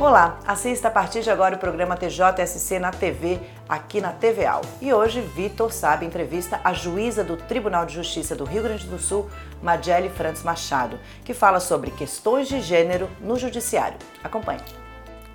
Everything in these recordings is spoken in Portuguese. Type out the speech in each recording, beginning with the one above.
Olá, assista a partir de agora o programa TJSC na TV, aqui na TVAL. E hoje, Vitor Sabe entrevista a juíza do Tribunal de Justiça do Rio Grande do Sul, Madjely Frantz Machado, que fala sobre questões de gênero no judiciário. Acompanhe.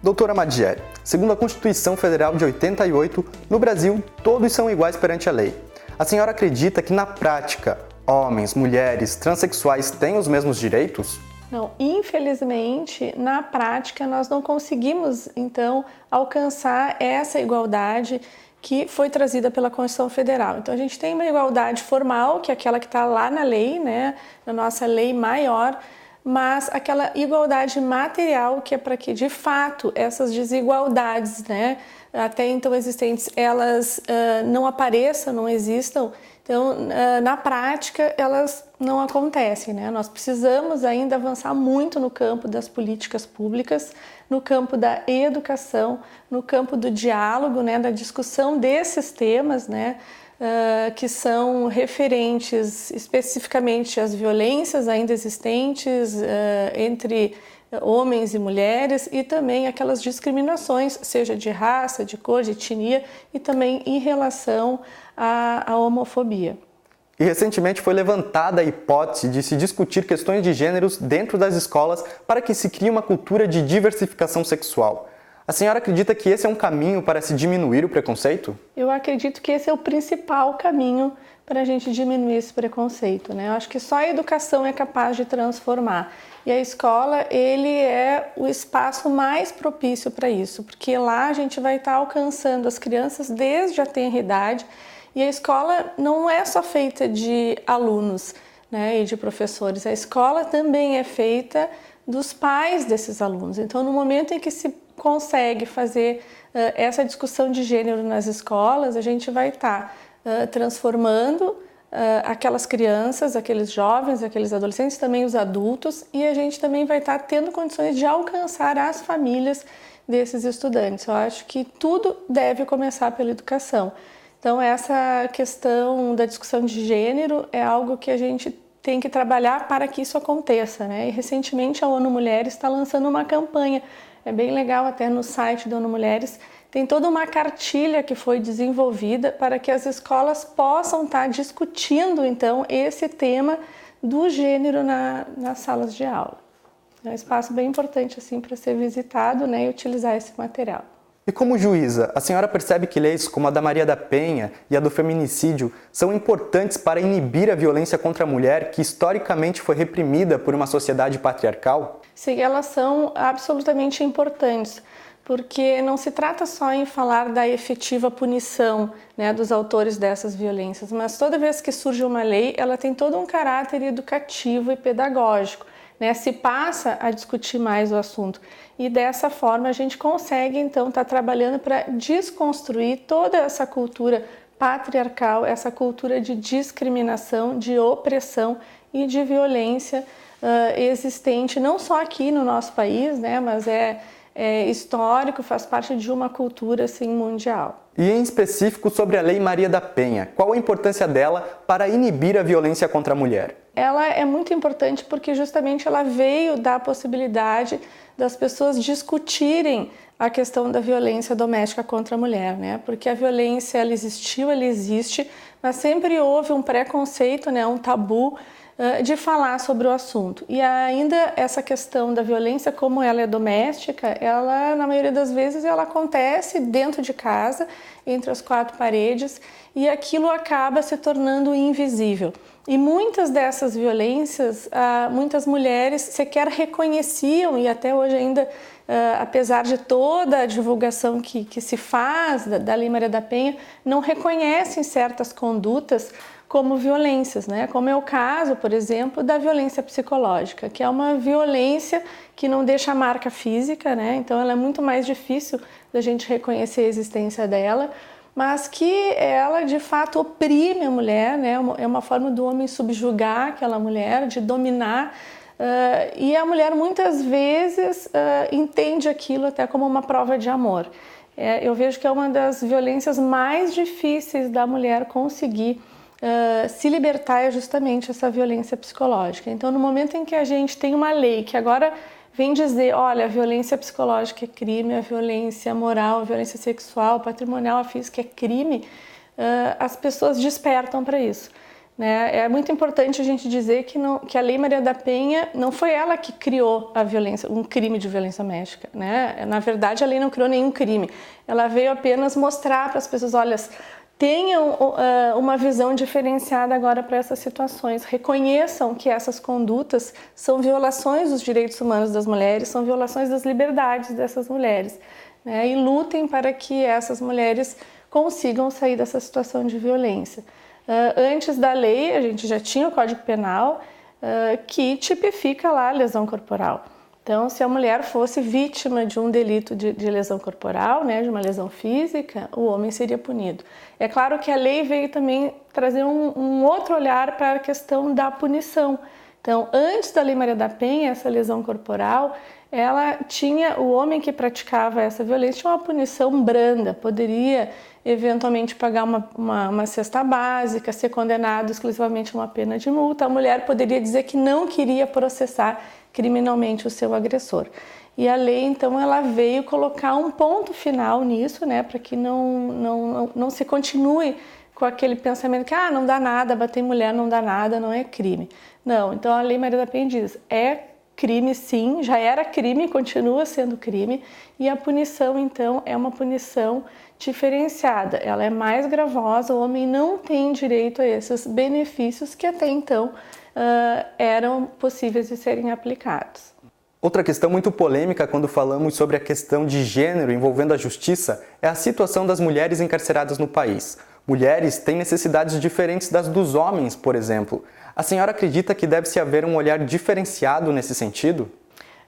Doutora Madjely, segundo a Constituição Federal de 88, no Brasil, todos são iguais perante a lei. A senhora acredita que, na prática, homens, mulheres, transexuais têm os mesmos direitos? Não, infelizmente, na prática, nós não conseguimos, então, alcançar essa igualdade que foi trazida pela Constituição Federal. Então, a gente tem uma igualdade formal, que é aquela que está lá na lei, né, na nossa lei maior, mas aquela igualdade material, que é para que, de fato, essas desigualdades, né, até então existentes, elas não apareçam, não existam. Então, na prática, elas não acontecem, né? Nós precisamos ainda avançar muito no campo das políticas públicas, no campo da educação, no campo do diálogo, né? Da discussão desses temas, né? Que são referentes especificamente às violências ainda existentes entre homens e mulheres e também aquelas discriminações, seja de raça, de cor, de etnia e também em relação à homofobia. E recentemente foi levantada a hipótese de se discutir questões de gêneros dentro das escolas para que se crie uma cultura de diversificação sexual. A senhora acredita que esse é um caminho para se diminuir o preconceito? Eu acredito que esse é o principal caminho para a gente diminuir esse preconceito, né? Eu acho que só a educação é capaz de transformar. E a escola, ele é o espaço mais propício para isso, porque lá a gente vai estar alcançando as crianças desde a tenra idade. E a escola não é só feita de alunos, né, e de professores. A escola também é feita dos pais desses alunos. Então, no momento em que se consegue fazer essa discussão de gênero nas escolas, a gente vai estar transformando aquelas crianças, aqueles jovens, aqueles adolescentes, também os adultos, e a gente também vai estar tendo condições de alcançar as famílias desses estudantes. Eu acho que tudo deve começar pela educação. Então, essa questão da discussão de gênero é algo que a gente tem que trabalhar para que isso aconteça, né? E recentemente a ONU Mulheres está lançando uma campanha, é bem legal, até no site da ONU Mulheres, tem toda uma cartilha que foi desenvolvida para que as escolas possam estar discutindo, então, esse tema do gênero nas salas de aula. É um espaço bem importante assim, para ser visitado, né, e utilizar esse material. E como juíza, a senhora percebe que leis como a da Maria da Penha e a do feminicídio são importantes para inibir a violência contra a mulher que historicamente foi reprimida por uma sociedade patriarcal? Sim, elas são absolutamente importantes, porque não se trata só em falar da efetiva punição, né, dos autores dessas violências, mas toda vez que surge uma lei, ela tem todo um caráter educativo e pedagógico, né, se passa a discutir mais o assunto. E dessa forma a gente consegue, então, estar trabalhando para desconstruir toda essa cultura patriarcal, essa cultura de discriminação, de opressão e de violência existente, não só aqui no nosso país, né, mas é histórico, faz parte de uma cultura assim, mundial. E em específico sobre a Lei Maria da Penha, qual a importância dela para inibir a violência contra a mulher? Ela é muito importante porque justamente ela veio dar a possibilidade das pessoas discutirem a questão da violência doméstica contra a mulher, né? Porque a violência ela existiu, ela existe, mas sempre houve um preconceito, né, um tabu de falar sobre o assunto. E ainda essa questão da violência, como ela é doméstica, ela, na maioria das vezes, ela acontece dentro de casa, entre as quatro paredes, e aquilo acaba se tornando invisível. E muitas dessas violências, muitas mulheres sequer reconheciam, e até hoje ainda, apesar de toda a divulgação que se faz da Lei Maria da Penha, não reconhecem certas condutas como violências, né? Como é o caso, por exemplo, da violência psicológica, que é uma violência que não deixa marca física, né? Então ela é muito mais difícil da gente reconhecer a existência dela, mas que ela de fato oprime a mulher, né? É uma forma do homem subjugar aquela mulher, de dominar, e a mulher muitas vezes entende aquilo até como uma prova de amor. Eu vejo que é uma das violências mais difíceis da mulher conseguir se libertar é justamente essa violência psicológica. Então, no momento em que a gente tem uma lei que agora vem dizer, olha, a violência psicológica é crime, a violência moral, a violência sexual, patrimonial, a física é crime, as pessoas despertam para isso. Né? É muito importante a gente dizer que a Lei Maria da Penha não foi ela que criou a violência, um crime de violência doméstica. Né? Na verdade, a lei não criou nenhum crime. Ela veio apenas mostrar para as pessoas, olha, tenham uma visão diferenciada agora para essas situações. Reconheçam que essas condutas são violações dos direitos humanos das mulheres, são violações das liberdades dessas mulheres. Né? E lutem para que essas mulheres consigam sair dessa situação de violência. Antes da lei, a gente já tinha o Código Penal que tipifica lá a lesão corporal. Então, se a mulher fosse vítima de um delito de lesão corporal, né, de uma lesão física, o homem seria punido. É claro que a lei veio também trazer um outro olhar para a questão da punição. Então, antes da Lei Maria da Penha, essa lesão corporal, ela tinha, o homem que praticava essa violência tinha uma punição branda, poderia eventualmente pagar uma cesta básica, ser condenado exclusivamente a uma pena de multa. A mulher poderia dizer que não queria processar criminalmente o seu agressor. E a lei, então, ela veio colocar um ponto final nisso, né, para que não se continue com aquele pensamento que não dá nada, bater em mulher não dá nada, não é crime. Não, então a Lei Maria da Penha diz, é crime sim, já era crime, continua sendo crime, e a punição então é uma punição diferenciada, ela é mais gravosa, o homem não tem direito a esses benefícios que até então eram possíveis de serem aplicados. Outra questão muito polêmica quando falamos sobre a questão de gênero envolvendo a justiça é a situação das mulheres encarceradas no país. Mulheres têm necessidades diferentes das dos homens, por exemplo. A senhora acredita que deve-se haver um olhar diferenciado nesse sentido?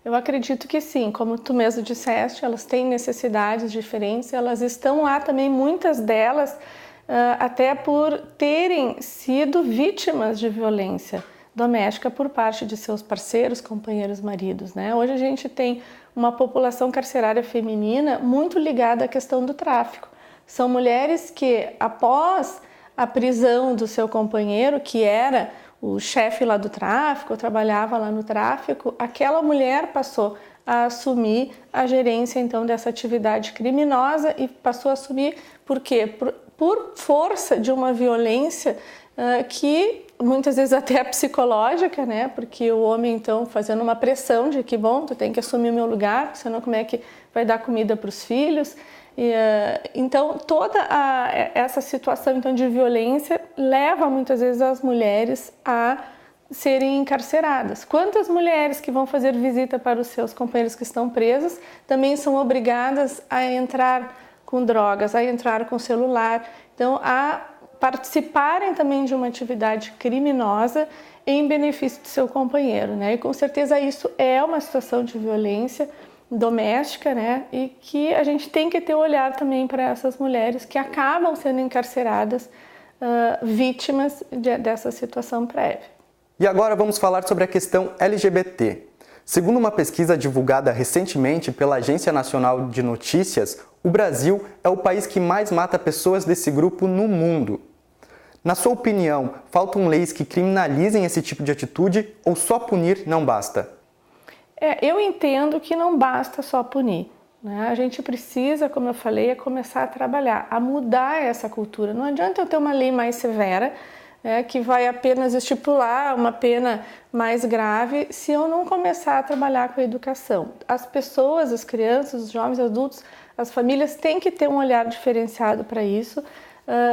Eu acredito que sim, como tu mesmo disseste, elas têm necessidades diferentes, elas estão lá também, muitas delas, até por terem sido vítimas de violência doméstica por parte de seus parceiros, companheiros, maridos. Né? Hoje a gente tem uma população carcerária feminina muito ligada à questão do tráfico. São mulheres que, após a prisão do seu companheiro, que era o chefe lá do tráfico, trabalhava lá no tráfico, aquela mulher passou a assumir a gerência então dessa atividade criminosa e passou a assumir por quê? Por força de uma violência que muitas vezes até é psicológica, né? Porque o homem então fazendo uma pressão de que bom, tu tem que assumir o meu lugar, senão como é que vai dar comida para os filhos? Então toda essa situação então de violência leva muitas vezes as mulheres a serem encarceradas. Quantas mulheres que vão fazer visita para os seus companheiros que estão presos também são obrigadas a entrar com drogas, a entrar com celular, então a participarem também de uma atividade criminosa em benefício do seu companheiro, né? E com certeza isso é uma situação de violência doméstica, né? E que a gente tem que ter um olhar também para essas mulheres que acabam sendo encarceradas, vítimas dessa situação prévia. E agora vamos falar sobre a questão LGBT. Segundo uma pesquisa divulgada recentemente pela Agência Nacional de Notícias, o Brasil é o país que mais mata pessoas desse grupo no mundo. Na sua opinião, faltam leis que criminalizem esse tipo de atitude ou só punir não basta? Eu entendo que não basta só punir. Né? A gente precisa, como eu falei, começar a trabalhar, a mudar essa cultura. Não adianta eu ter uma lei mais severa, que vai apenas estipular uma pena mais grave se eu não começar a trabalhar com a educação. As pessoas, as crianças, os jovens, adultos, as famílias têm que ter um olhar diferenciado para isso,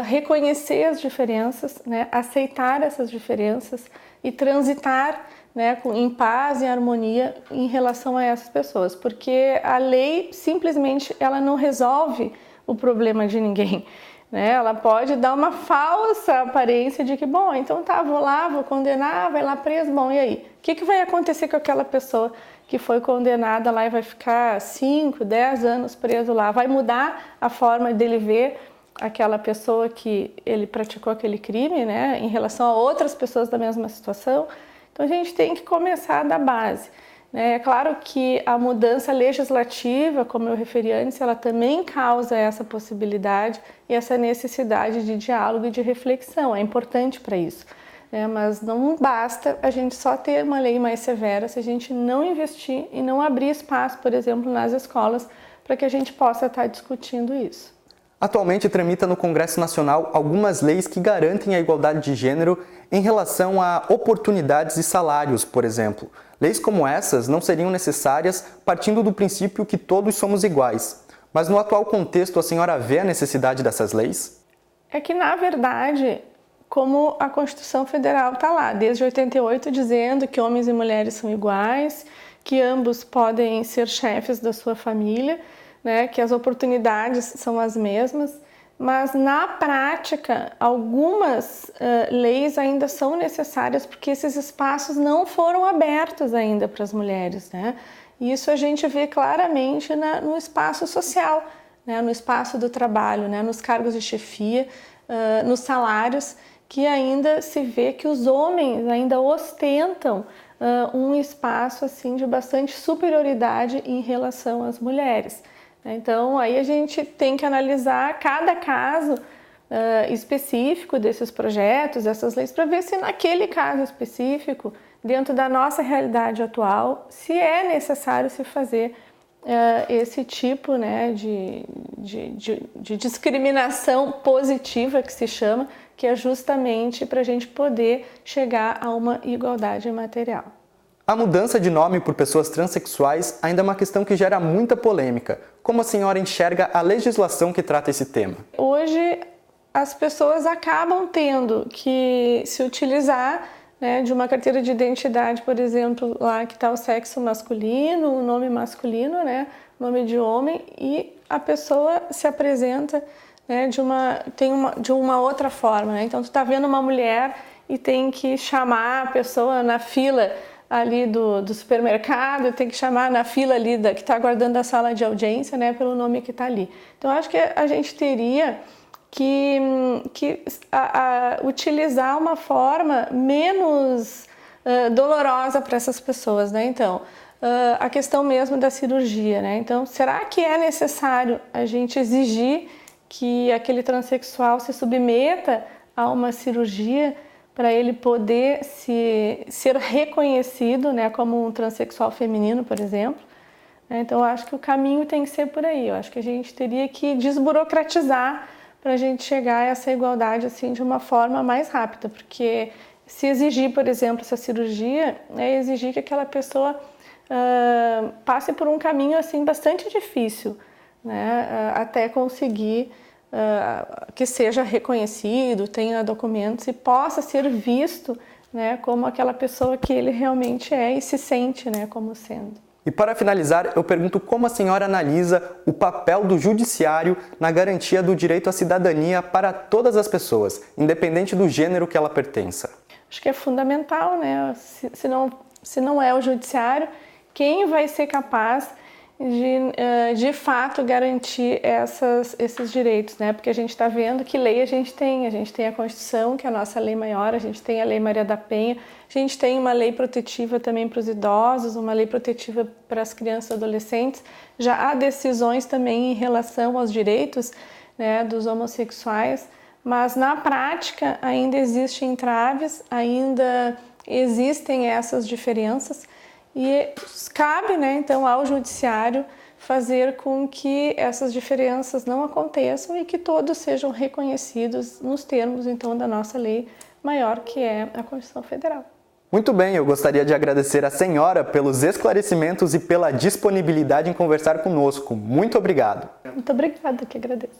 reconhecer as diferenças, né, aceitar essas diferenças e transitar, né, em paz e harmonia em relação a essas pessoas, porque a lei simplesmente ela não resolve o problema de ninguém. Né? Ela pode dar uma falsa aparência de que, bom, então tá, vou lá, vou condenar, vai lá preso, bom, e aí? O que vai acontecer com aquela pessoa que foi condenada lá e vai ficar 5, 10 anos preso lá? Vai mudar a forma dele ver aquela pessoa que ele praticou aquele crime, né, em relação a outras pessoas da mesma situação? Então a gente tem que começar da base. É claro que a mudança legislativa, como eu referi antes, ela também causa essa possibilidade e essa necessidade de diálogo e de reflexão, é importante para isso. Mas não basta a gente só ter uma lei mais severa se a gente não investir e não abrir espaço, por exemplo, nas escolas, para que a gente possa estar discutindo isso. Atualmente tramita no Congresso Nacional algumas leis que garantem a igualdade de gênero em relação a oportunidades e salários, por exemplo. Leis como essas não seriam necessárias partindo do princípio que todos somos iguais. Mas no atual contexto, a senhora vê a necessidade dessas leis? É que, na verdade, como a Constituição Federal está lá, desde 88, dizendo que homens e mulheres são iguais, que ambos podem ser chefes da sua família, né, que as oportunidades são as mesmas, mas na prática algumas leis ainda são necessárias porque esses espaços não foram abertos ainda para as mulheres, né? E isso a gente vê claramente no espaço social, né, no espaço do trabalho, né, nos cargos de chefia, nos salários, que ainda se vê que os homens ainda ostentam um espaço assim de bastante superioridade em relação às mulheres. Então, aí a gente tem que analisar cada caso específico desses projetos, dessas leis, para ver se naquele caso específico, dentro da nossa realidade atual, se é necessário se fazer esse tipo, né, de discriminação positiva, que se chama, que é justamente para a gente poder chegar a uma igualdade material. A mudança de nome por pessoas transexuais ainda é uma questão que gera muita polêmica. Como a senhora enxerga a legislação que trata esse tema? Hoje, as pessoas acabam tendo que se utilizar, né, de uma carteira de identidade, por exemplo, lá que está o sexo masculino, o nome masculino, né, nome de homem, e a pessoa se apresenta, né, de uma outra forma. Né? Então, tu está vendo uma mulher e tem que chamar a pessoa na fila ali do supermercado, tem que chamar na fila ali que está aguardando a sala de audiência, né, pelo nome que está ali. Então, acho que a gente teria que utilizar uma forma menos dolorosa para essas pessoas, né? Então, a questão mesmo da cirurgia, né? Então, será que é necessário a gente exigir que aquele transexual se submeta a uma cirurgia para ele poder ser reconhecido, né, como um transexual feminino, por exemplo? Então, eu acho que o caminho tem que ser por aí. Eu acho que a gente teria que desburocratizar para a gente chegar a essa igualdade assim de uma forma mais rápida, porque se exigir, por exemplo, essa cirurgia, é exigir que aquela pessoa passe por um caminho assim bastante difícil, né, até conseguir que seja reconhecido, tenha documentos e possa ser visto, né, como aquela pessoa que ele realmente é e se sente, né, como sendo. E para finalizar, eu pergunto como a senhora analisa o papel do judiciário na garantia do direito à cidadania para todas as pessoas, independente do gênero que ela pertença. Acho que é fundamental, né? Se não é o judiciário, quem vai ser capaz de fato garantir esses direitos, né? Porque a gente está vendo que lei a gente tem a Constituição, que é a nossa lei maior, a gente tem a Lei Maria da Penha, a gente tem uma lei protetiva também para os idosos, uma lei protetiva para as crianças e adolescentes, já há decisões também em relação aos direitos, né, dos homossexuais, mas na prática ainda existem entraves, ainda existem essas diferenças. E cabe, né, então, ao judiciário fazer com que essas diferenças não aconteçam e que todos sejam reconhecidos nos termos, então, da nossa lei maior, que é a Constituição Federal. Muito bem, eu gostaria de agradecer à senhora pelos esclarecimentos e pela disponibilidade em conversar conosco. Muito obrigado. Muito obrigada, que agradeço.